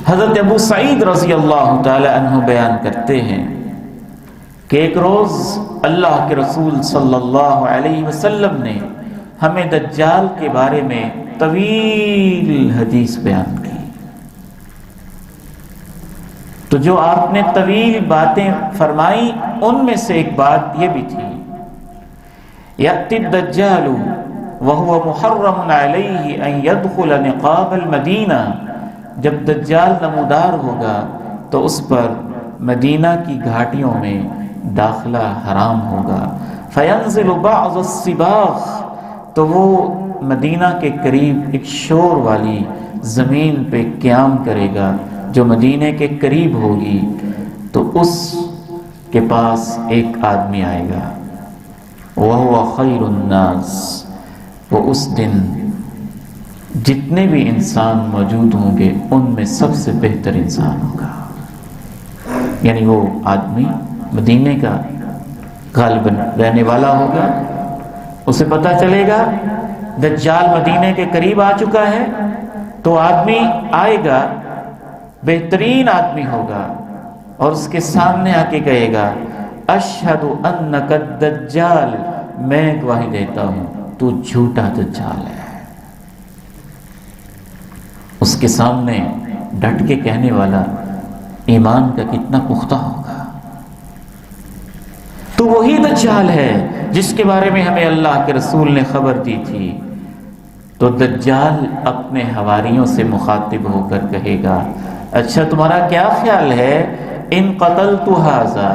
حضرت ابو سعید رضی اللہ تعالی عنہ بیان کرتے ہیں کہ ایک روز اللہ کے رسول صلی اللہ علیہ وسلم نے ہمیں دجال کے بارے میں طویل حدیث بیان کی. تو جو آپ نے طویل باتیں فرمائی ان میں سے ایک بات یہ بھی تھی، یأتی الدجال وهو محرم علیہ ان يدخل نقاب المدینہ، جب دجال نمودار ہوگا تو اس پر مدینہ کی گھاٹیوں میں داخلہ حرام ہوگا. فینزل بعض الصباغ، تو وہ مدینہ کے قریب ایک شور والی زمین پہ قیام کرے گا جو مدینہ کے قریب ہوگی. تو اس کے پاس ایک آدمی آئے گا، وَهُوَ خَيْرُ النَّاسِ، وہ اس دن جتنے بھی انسان موجود ہوں گے ان میں سب سے بہتر انسان ہوگا. یعنی وہ آدمی مدینے کا غالباً رہنے والا ہوگا. اسے پتہ چلے گا دجال مدینے کے قریب آ چکا ہے، تو آدمی آئے گا، بہترین آدمی ہوگا، اور اس کے سامنے آ کے کہے گا اشہد انک الدجال، میں گواہی دیتا ہوں تو جھوٹا دجال ہے. اس کے سامنے ڈٹ کے کہنے والا ایمان کا کتنا پختہ ہوگا. تو وہی دجال ہے جس کے بارے میں ہمیں اللہ کے رسول نے خبر دی تھی. تو دجال اپنے حواریوں سے مخاطب ہو کر کہے گا اچھا تمہارا کیا خیال ہے، ان قتلت ھذا،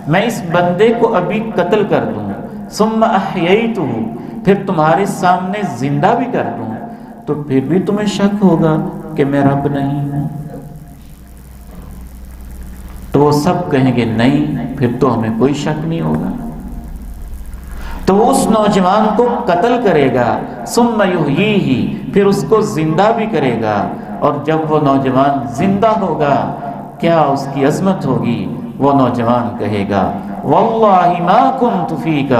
میں اس بندے کو ابھی قتل کر دوں، ثم احییتہ، پھر تمہارے سامنے زندہ بھی کر دوں، تو پھر بھی تمہیں شک ہوگا کہ میں رب نہیں ہوں؟ تو وہ سب کہیں گے نہیں، پھر تو ہمیں کوئی شک نہیں ہوگا. تو وہ اس نوجوان کو قتل کرے گا، ثم یحییہ، پھر اس کو زندہ بھی کرے گا. اور جب وہ نوجوان زندہ ہوگا کیا اس کی عظمت ہوگی. وہ نوجوان کہے گا واللہ ما کنت فیک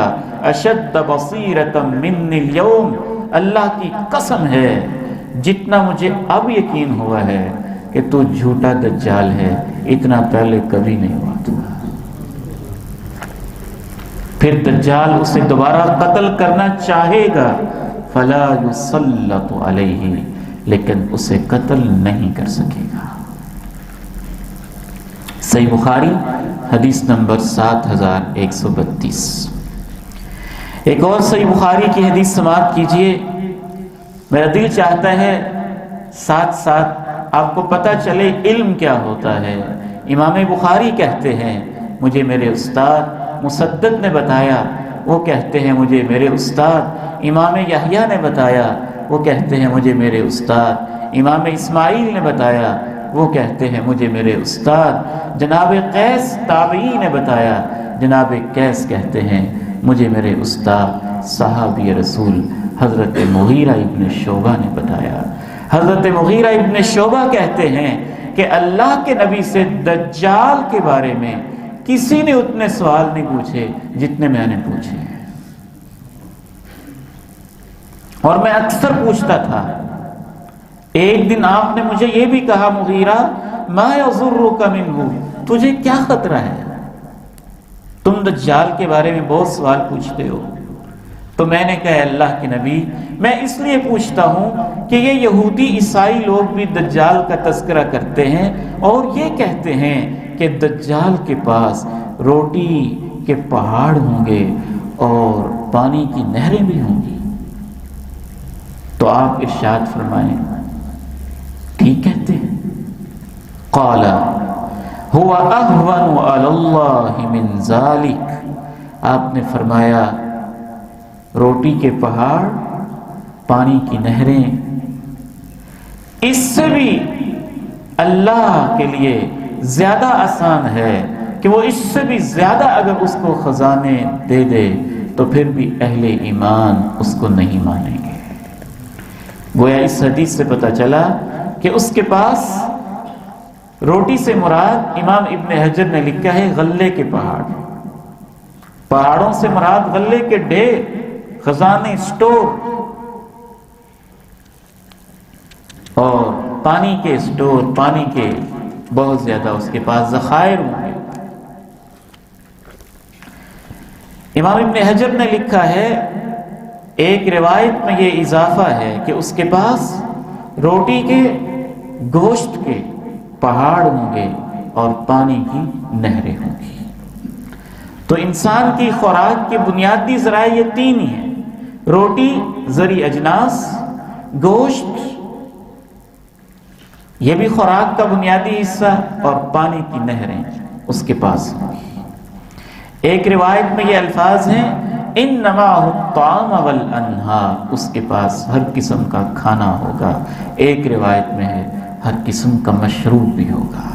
اشد بصیرۃ منی اليوم، اللہ کی قسم ہے جتنا مجھے اب یقین ہوا ہے کہ تو جھوٹا دجال ہے، اتنا پہلے کبھی نہیں ہوا تھا. پھر دجال اسے دوبارہ قتل کرنا چاہے گا، فلا یسلط علیہ، لیکن اسے قتل نہیں کر سکے گا. صحیح بخاری حدیث نمبر 7132. ایک اور صحیح بخاری کی حدیث سماعت کیجئے. میرا دل چاہتا ہے ساتھ ساتھ آپ کو پتہ چلے علم کیا ہوتا ہے. امام بخاری کہتے ہیں مجھے میرے استاد مسدد نے بتایا، وہ کہتے ہیں مجھے میرے استاد امام یحییٰ نے بتایا، وہ کہتے ہیں مجھے میرے استاد امام اسماعیل نے بتایا، وہ کہتے ہیں مجھے میرے استاد جناب قیس تابعی نے بتایا، جناب قیس کہتے ہیں مجھے میرے استاد صحابی رسول حضرت مغیرہ ابن شعبہ نے بتایا. حضرت مغیرہ ابن شعبہ کہتے ہیں کہ اللہ کے نبی سے دجال کے بارے میں کسی نے اتنے سوال نہیں پوچھے جتنے میں نے پوچھے، اور میں اکثر پوچھتا تھا. ایک دن آپ نے مجھے یہ بھی کہا مغیرہ ما یضرک منہ، تجھے کیا خطرہ ہے، تم دجال کے بارے میں بہت سوال پوچھتے ہو. تو میں نے کہا اللہ کے نبی میں اس لیے پوچھتا ہوں کہ یہ یہودی عیسائی لوگ بھی دجال کا تذکرہ کرتے ہیں اور یہ کہتے ہیں کہ دجال کے پاس روٹی کے پہاڑ ہوں گے اور پانی کی نہریں بھی ہوں گی. تو آپ ارشاد فرمائیں ٹھیک کہتے ہیں. قال هو اهون علی اللہ من ذلک، آپ نے فرمایا روٹی کے پہاڑ، پانی کی نہریں، اس سے بھی اللہ کے لیے زیادہ آسان ہے کہ وہ اس سے بھی زیادہ اگر اس کو خزانے دے دے تو پھر بھی اہل ایمان اس کو نہیں مانیں گے. گویا اس حدیث سے پتہ چلا کہ اس کے پاس روٹی سے مراد امام ابن حجر نے لکھا ہے غلے کے پہاڑ، پہاڑوں سے مراد غلے کے ڈھیر، خزانے، سٹور. اور پانی کے اسٹور، پانی کے بہت زیادہ اس کے پاس ذخائر ہوں گے۔ امام ابن حجر نے لکھا ہے، ایک روایت میں یہ اضافہ ہے کہ اس کے پاس روٹی کے، گوشت کے پہاڑ ہوں گے اور پانی کی نہریں ہوں گی۔ تو انسان کی خوراک کے بنیادی ذرائع یہ تین ہی ہیں: روٹی، زرعی اجناس، گوشت، یہ بھی خوراک کا بنیادی حصہ، اور پانی کی نہریں اس کے پاس ہوں گی۔ ایک روایت میں یہ الفاظ ہیں، انما الطعام والانہار، اس کے پاس ہر قسم کا کھانا ہوگا۔ ایک روایت میں ہے ہر قسم کا مشروب بھی ہوگا۔